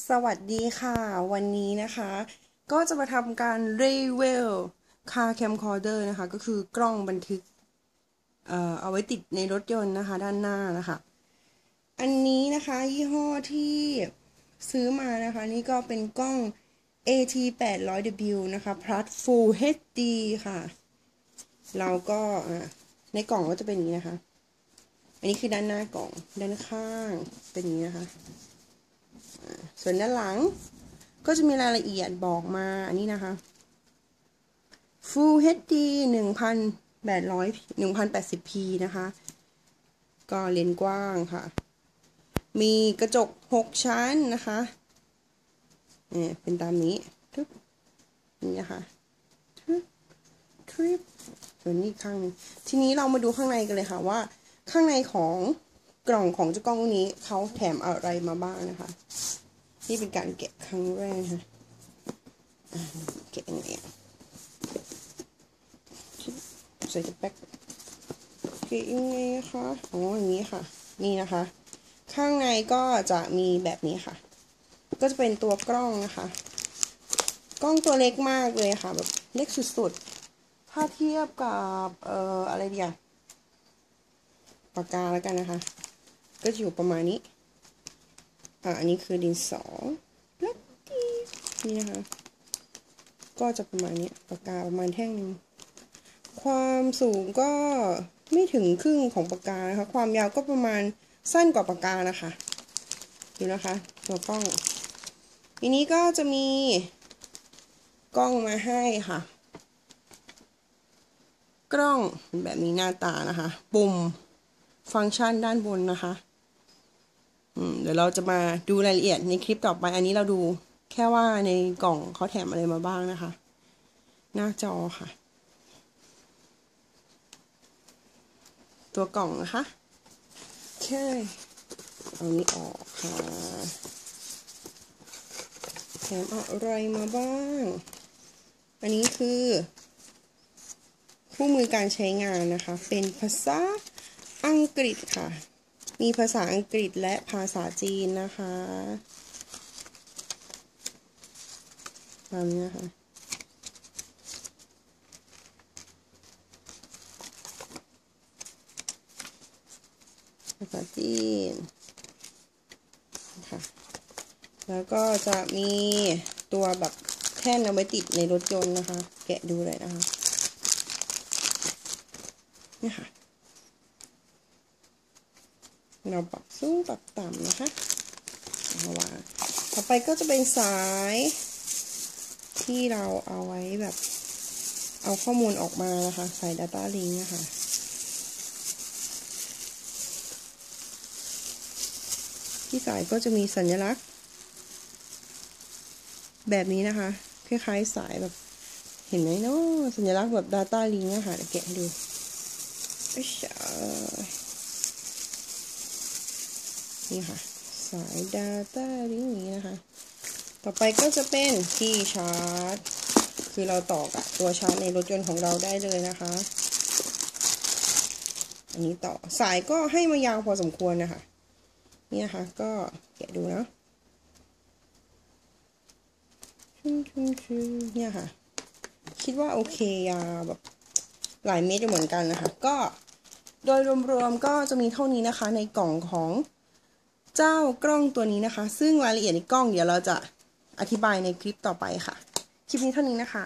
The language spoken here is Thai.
สวัสดีค่ะวันนี้นะคะก็จะมาทำการรีวิว Car Camcorder นะคะก็คือกล้องบันทึกเอาไว้ติดในรถยนต์นะคะด้านหน้านะคะอันนี้นะคะยี่ห้อที่ซื้อมานะคะนี่ก็เป็นกล้อง 800W นะคะ plus Full HD ค่ะเราก็ในกล่องก็จะเป็นอย่างนี้นะคะอันนี้คือด้านหน้ากล่องด้านข้างเป็นอย่างนี้นะคะส่วนด้านหลังก็จะมีรายละเอียดบอกมาอันนี้นะคะ Full HD 1080p นะคะก็เลนส์กว้างค่ะมีกระจก6ชั้นนะคะเป็นตามนี้ทุกนี่นะคะทริปส่วนนี้ข้างนึงทีนี้เรามาดูข้างในกันเลยค่ะว่าข้างในของกล่องของเจ้ากล้องนี้เขาแถมอะไรมาบ้างนะคะนี่เป็นการแกะครั้งแรกค่ะแกะยังไงใส่กระแป๊กแกะยังไงคะอ๋ออย่างนี้ค่ะนี่นะคะข้างในก็จะมีแบบนี้ค่ะก็จะเป็นตัวกล้องนะคะกล้องตัวเล็กมากเลยค่ะแบบเล็กสุดๆถ้าเทียบกับอะไรเดียวปากกาแล้วกันนะคะก็จะอยู่ประมาณนี้อันนี้คือดินสอแล้วนี่นะคะก็จะประมาณนี้ปากกาประมาณแท่งนึงความสูงก็ไม่ถึงครึ่งของปากกานะคะความยาวก็ประมาณสั้นกว่าปากกานะคะดูนะคะตัวกล้องทีนี้ก็จะมีกล้องมาให้ค่ะกล้องแบบนี้หน้าตานะคะปุ่มฟังก์ชันด้านบนนะคะเดี๋ยวเราจะมาดูรายละเอียดในคลิปต่อไปอันนี้เราดูแค่ว่าในกล่องเขาแถมอะไรมาบ้างนะคะหน้าจอค่ะตัวกล่องนะคะโอเคเอานี้ออกค่ะแถมอะไรมาบ้างอันนี้คือคู่มือการใช้งานนะคะเป็นภาษาอังกฤษค่ะมีภาษาอังกฤษและภาษาจีนนะคะตามนี้นะคะภาษาจีนค่ะแล้วก็จะมีตัวแบบแท่นเอาไว้ติดในรถยนต์นะคะแกะดูเลยนะคะนี่ค่ะเราปรับสูงปรับต่ำนะคะเอาวางต่อไปก็จะเป็นสายที่เราเอาไว้แบบเอาข้อมูลออกมานะคะสาย Data Link นะคะที่สายก็จะมีสัญลักษณ์แบบนี้นะคะคล้ายๆสายแบบเห็นไหมเนาะสัญลักษณ์แบบ Data Link นะคะเดี๋ยวแกะให้ดูนี่ค่ะสาย Data Link นี้นะคะต่อไปก็จะเป็นที่ชาร์จคือเราต่อกับตัวชาร์จในรถยนต์ของเราได้เลยนะคะอันนี้ต่อสายก็ให้มายาวพอสมควรนะคะนี่นะคะก็แกะดูนะเนี่ยค่ะคิดว่าโอเคยาวแบบหลายเมตรเหมือนกันนะคะก็โดยรวมๆก็จะมีเท่านี้นะคะในกล่องของเจ้ากล้องตัวนี้นะคะซึ่งรายละเอียดในกล้องเดี๋ยวเราจะอธิบายในคลิปต่อไปค่ะคลิปนี้เท่านี้นะคะ